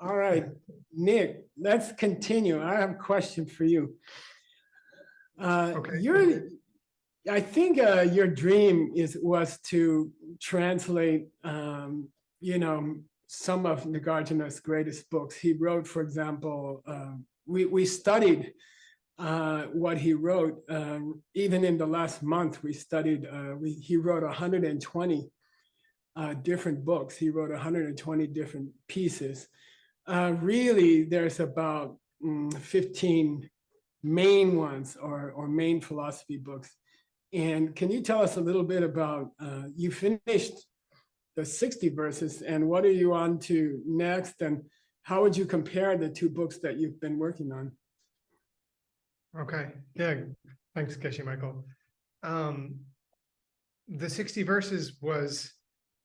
All right, Nick, let's continue. I have a question for you. Okay. I think your dream was to translate, some of Nagarjuna's greatest books. He wrote, for example, we studied what he wrote. Even in the last month, we studied. He wrote 120 different books. He wrote 120 different pieces. Really, there's about 15 main ones or main philosophy books. And can you tell us a little bit about, you finished the 60 verses, and what are you on to next? And how would you compare the two books that you've been working on? Okay. Yeah. Thanks, Geshe Michael. The 60 verses was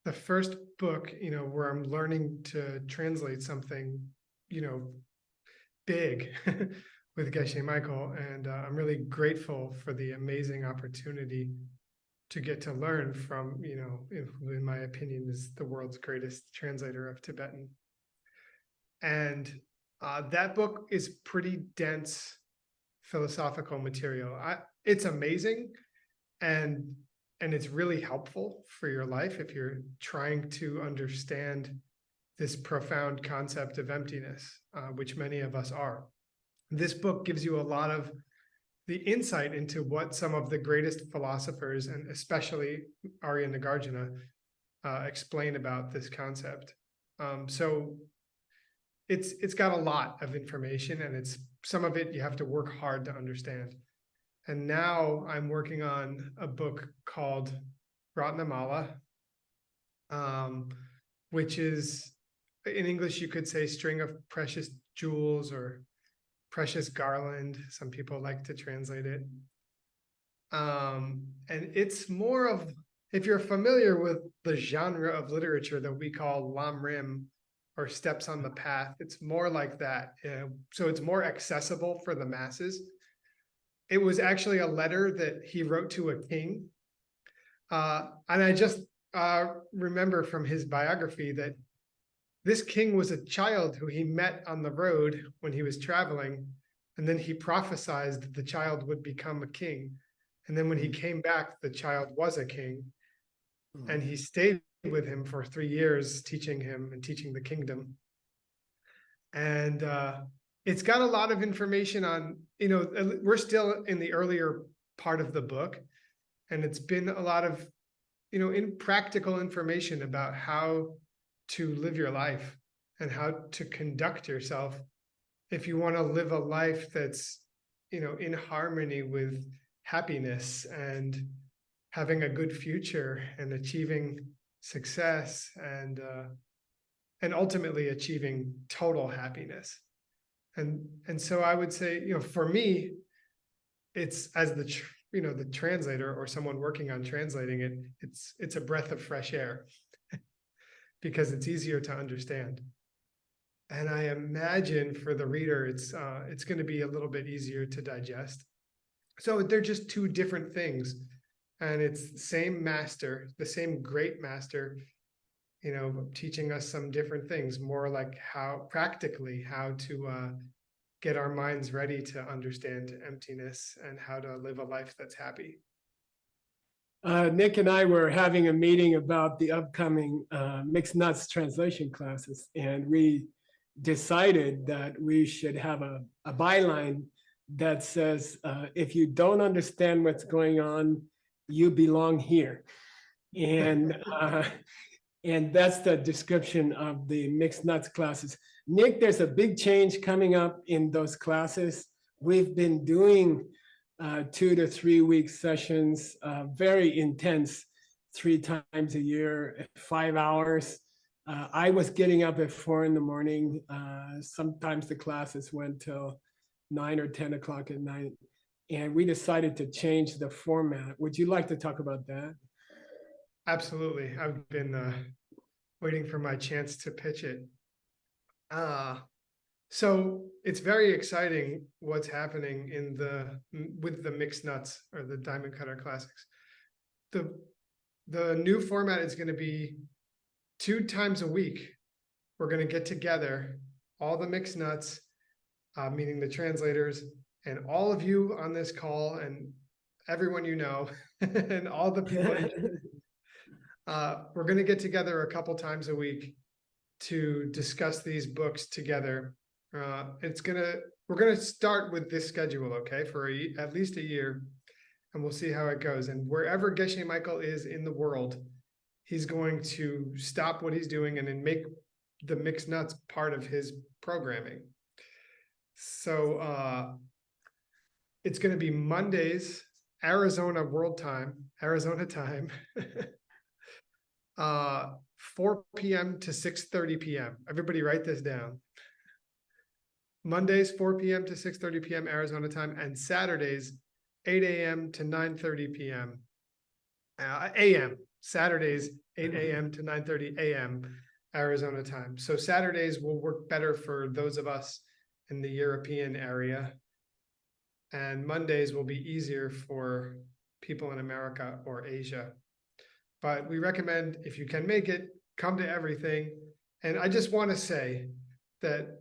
the first book, where I'm learning to translate something, big with Geshe Michael. And I'm really grateful for the amazing opportunity to get to learn from, who in my opinion is the world's greatest translator of Tibetan. And that book is pretty dense philosophical material. It's amazing, and it's really helpful for your life if you're trying to understand this profound concept of emptiness, which many of us are. This book gives you a lot of the insight into what some of the greatest philosophers, and especially Arya Nagarjuna, explain about this concept. So it's got a lot of information, and some of it you have to work hard to understand. And now I'm working on a book called Ratnamala, which is, in English, you could say string of precious jewels or precious garland. Some people like to translate it. And it's more of, if you're familiar with the genre of literature that we call Lam Rim, or steps on the path, it's more like that. So it's more accessible for the masses. It was actually a letter that he wrote to a king. And I just remember from his biography that this king was a child who he met on the road when he was traveling. And then he prophesied that the child would become a king. And then when he came back, the child was a king. And he stayed with him for 3 years, teaching him and teaching the kingdom. And it's got a lot of information on, we're still in the earlier part of the book, and it's been a lot of, in practical information about how to live your life and how to conduct yourself if you want to live a life that's, in harmony with happiness and having a good future and achieving success and ultimately achieving total happiness. And so I would say, for me, it's, as the translator or someone working on translating it, it's a breath of fresh air because it's easier to understand. And I imagine for the reader, it's going to be a little bit easier to digest. So they're just two different things. And it's the same master, the same great master, teaching us some different things, more like how to get our minds ready to understand emptiness and how to live a life that's happy. Nick and I were having a meeting about the upcoming Mixed Nuts translation classes, and we decided that we should have a byline that says, if you don't understand what's going on, you belong here. And and that's the description of the Mixed Nuts classes. Nick, there's a big change coming up in those classes. We've been doing 2 to 3 week sessions, very intense, 3 times a year, 5 hours. I was getting up at 4 in the morning. Sometimes the classes went till 9 or 10 o'clock at night. And we decided to change the format. Would you like to talk about that? Absolutely. I've been waiting for my chance to pitch it. So it's very exciting what's happening with the Mixed Nuts or the Diamond Cutter Classics. The new format is going to be 2 times a week. We're going to get together all the mixed nuts, meaning the translators, and all of you on this call, and everyone you know, and all the people. We're going to get together a couple times a week to discuss these books together. We're gonna start with this schedule, okay, for at least a year, and we'll see how it goes. And wherever Geshe Michael is in the world, he's going to stop what he's doing and then make the mixed nuts part of his programming. So it's going to be Mondays, Arizona time, 4 p.m. to 6:30 p.m. Everybody write this down. Mondays, 4 p.m. to 6:30 p.m. Arizona time, and Saturdays, 8 a.m. to 9:30 p.m. a.m. Saturdays, 8 a.m. to 9:30 a.m. Arizona time. So Saturdays will work better for those of us in the European area, and Mondays will be easier for people in America or Asia. But we recommend, if you can make it, come to everything. And I just want to say that,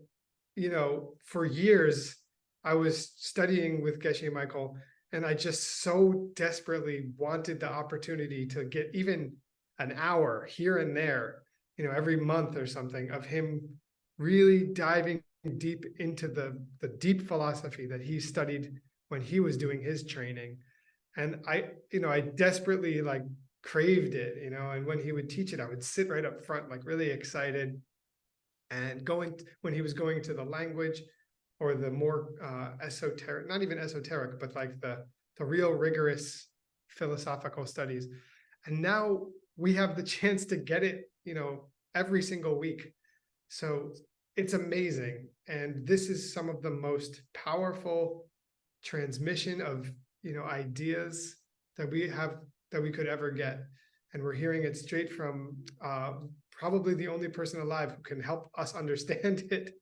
you know, for years, I was studying with Geshe Michael, and I just so desperately wanted the opportunity to get even an hour here and there, you know, every month or something, of him really diving deep into the deep philosophy that he studied when he was doing his training. And I desperately craved it, and when he would teach it, I would sit right up front, really excited. And when he was going to the language or the more esoteric, not even esoteric, but the real rigorous philosophical studies. And now we have the chance to get it, every single week. So it's amazing. And this is some of the most powerful transmission of, ideas that we could ever get. And we're hearing it straight from probably the only person alive who can help us understand it,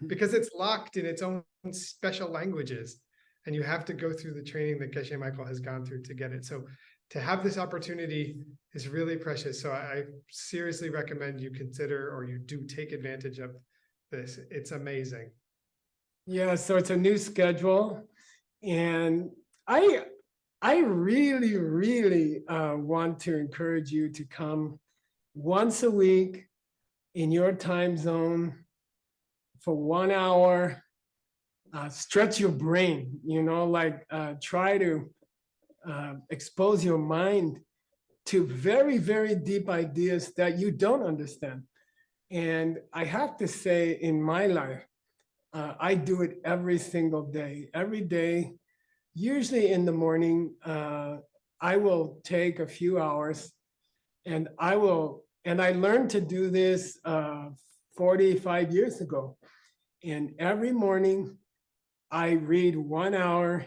because it's locked in its own special languages. And you have to go through the training that Geshe Michael has gone through to get it. So to have this opportunity is really precious. So I seriously recommend you consider, or you do take advantage of this. It's amazing. Yeah, so it's a new schedule. And I really, really want to encourage you to come once a week in your time zone for 1 hour. Stretch your brain, try to expose your mind to very, very deep ideas that you don't understand. And I have to say, in my life, I do it every single day. Every day, usually in the morning, I will take a few hours, and I learned to do this 45 years ago. And every morning, I read 1 hour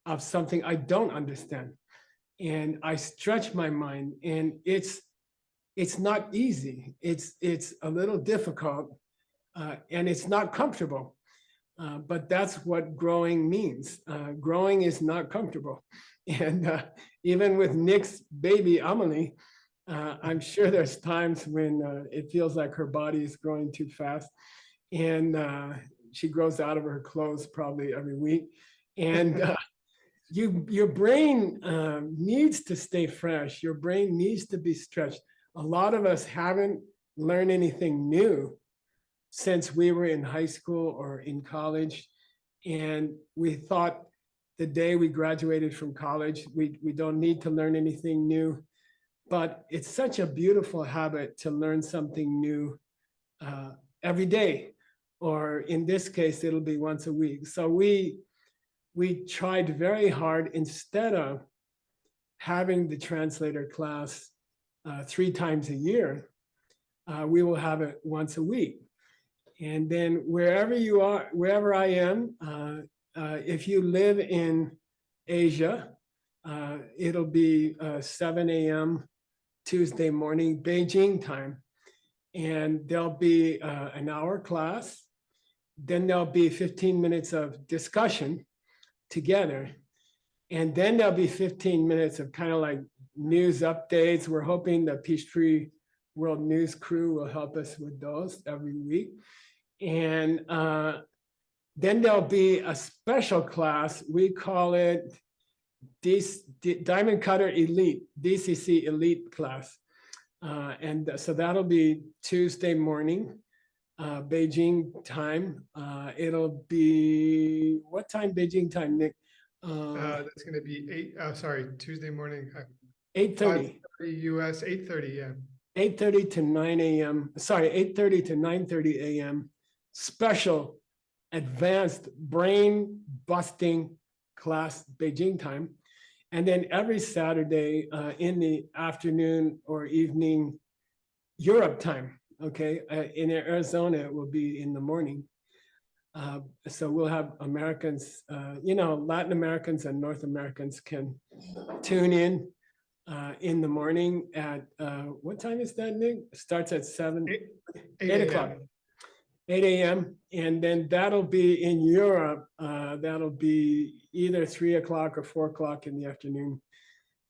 of something I don't understand, and I stretch my mind. And it's not easy. It's a little difficult, and it's not comfortable. But that's what growing means. Growing is not comfortable. And even with Nick's baby, Amelie, I'm sure there's times when it feels like her body is growing too fast. And she grows out of her clothes probably every week. And your brain needs to stay fresh. Your brain needs to be stretched. A lot of us haven't learned anything new since we were in high school or in college. And we thought the day we graduated from college, we don't need to learn anything new. But it's such a beautiful habit to learn something new every day, or in this case, it'll be once a week. So we tried very hard, instead of having the translator class 3 times a year, we will have it once a week. And then wherever you are, wherever I am, if you live in Asia, it'll be 7 a.m. Tuesday morning, Beijing time. And there'll be an hour class. Then there'll be 15 minutes of discussion together. And then there'll be 15 minutes of kind of like news updates. We're hoping the Peachtree World News crew will help us with those every week. And then there'll be a special class. We call it Diamond Cutter Elite, DCC Elite class. And so that'll be Tuesday morning, Beijing time. It'll be, what time Beijing time, Nick? That's gonna be Tuesday morning. 8:30. 5:30 US, 8:30, yeah. 8:30 to 9 a.m. Sorry, 8:30 to 9:30 a.m. Special advanced brain busting class, Beijing time. And then every Saturday in the afternoon or evening, Europe time. Okay. In Arizona, it will be in the morning. So we'll have Americans, Latin Americans and North Americans can tune in the morning at, what time is that, Nick? Starts at 8 o'clock. 8 a.m. And then that'll be in Europe. That'll be either 3 o'clock or 4 o'clock in the afternoon.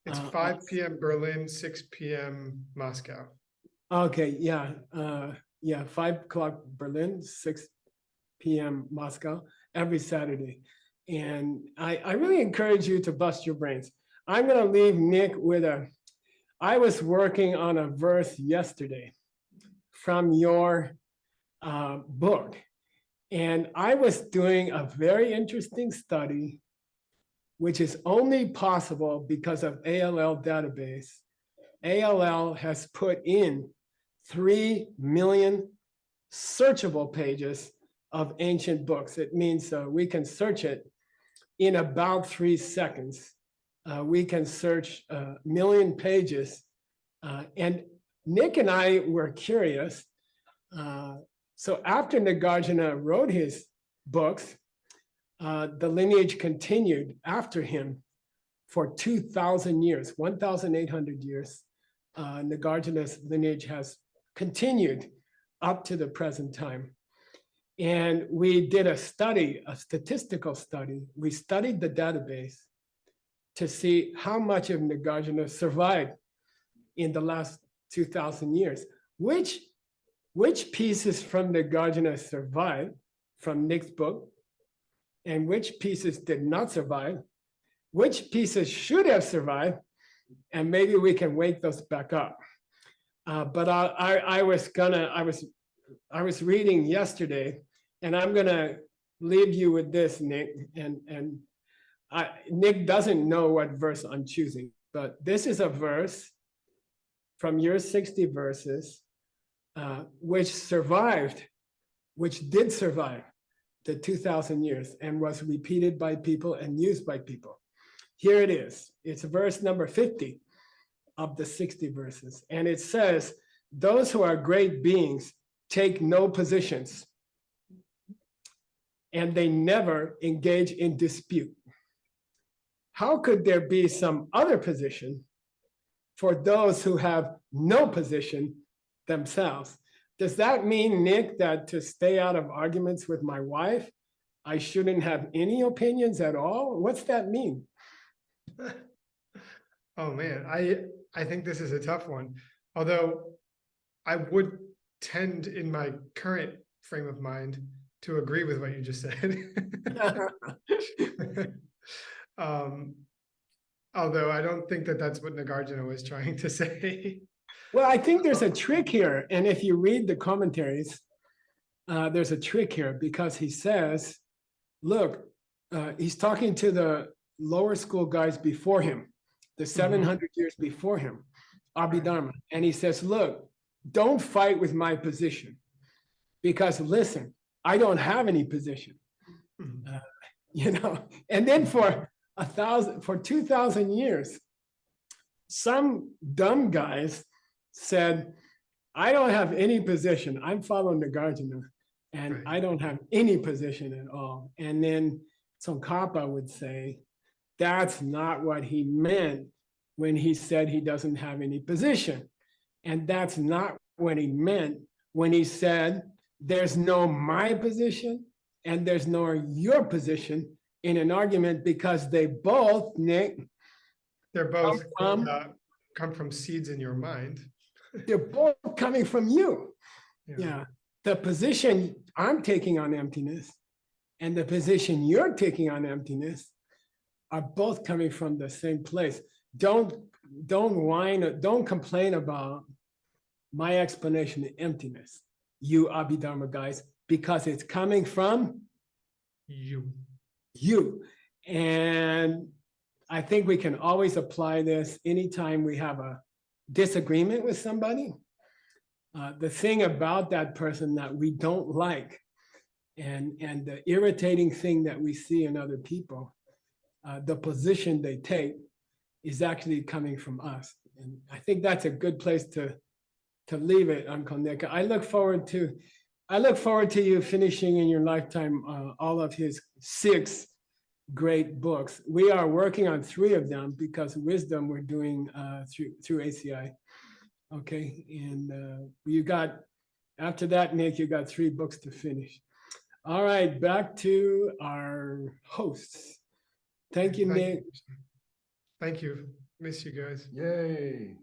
It's 5 p.m. Berlin, 6 p.m. Moscow. Okay, yeah. 5 o'clock Berlin, 6 p.m. Moscow, every Saturday. And I really encourage you to bust your brains. I'm going to leave Nick with I was working on a verse yesterday from your book. And I was doing a very interesting study, which is only possible because of ALL database. ALL has put in 3 million searchable pages of ancient books. It means we can search it in about 3 seconds. We can search 1 million pages. And Nick and I were curious. So after Nagarjuna wrote his books, the lineage continued after him for 2,000 years, 1,800 years. Nagarjuna's lineage has continued up to the present time. And we did a study, a statistical study. We studied the database to see how much of Nagarjuna survived in the last 2,000 years, which pieces from Nagarjuna survived from Nick's book, and which pieces did not survive, which pieces should have survived, and maybe we can wake those back up. But I was reading yesterday, and I'm gonna leave you with this, Nick. And Nick doesn't know what verse I'm choosing, but this is a verse from your 60 verses, which did survive the 2,000 years and was repeated by people and used by people. Here it is. It's verse number 50 of the 60 verses. And it says, those who are great beings take no positions, and they never engage in dispute. How could there be some other position for those who have no position themselves? Does that mean, Nick, that to stay out of arguments with my wife, I shouldn't have any opinions at all? What's that mean? Oh man, I think this is a tough one. Although I would tend in my current frame of mind to agree with what you just said. Although I don't think that that's what Nagarjuna was trying to say. Well, I think there's a trick here. And if you read the commentaries, there's a trick here because he says, look, he's talking to the lower school guys before him, the 700 years before him, Abhidharma. And he says, look, don't fight with my position because listen, I don't have any position, and then for 2,000 years, some dumb guys said, I don't have any position. I'm following Nagarjuna and I don't have any position at all. And then Tsongkhapa would say, that's not what he meant when he said he doesn't have any position. And that's not what he meant when he said, there's no my position and there's no your position in an argument because they both, Nick, they're both come from seeds in your mind. They're both coming from you. Yeah. The position I'm taking on emptiness and the position you're taking on emptiness are both coming from the same place. Don't whine, don't complain about my explanation of emptiness, you Abhidharma guys, because it's coming from You. you. And I think we can always apply this anytime we have a disagreement with somebody. The thing about that person that we don't like and the irritating thing that we see in other people, the position they take is actually coming from us. And I think that's a good place to leave it, Uncle Nick. I look forward to you finishing in your lifetime all of his 6 great books. We are working on 3 of them because wisdom we're doing through ACI. Okay, and you got, after that, Nick, you got 3 books to finish. All right, back to our hosts. Thank you, Nick. Thank you. Miss you guys. Yay.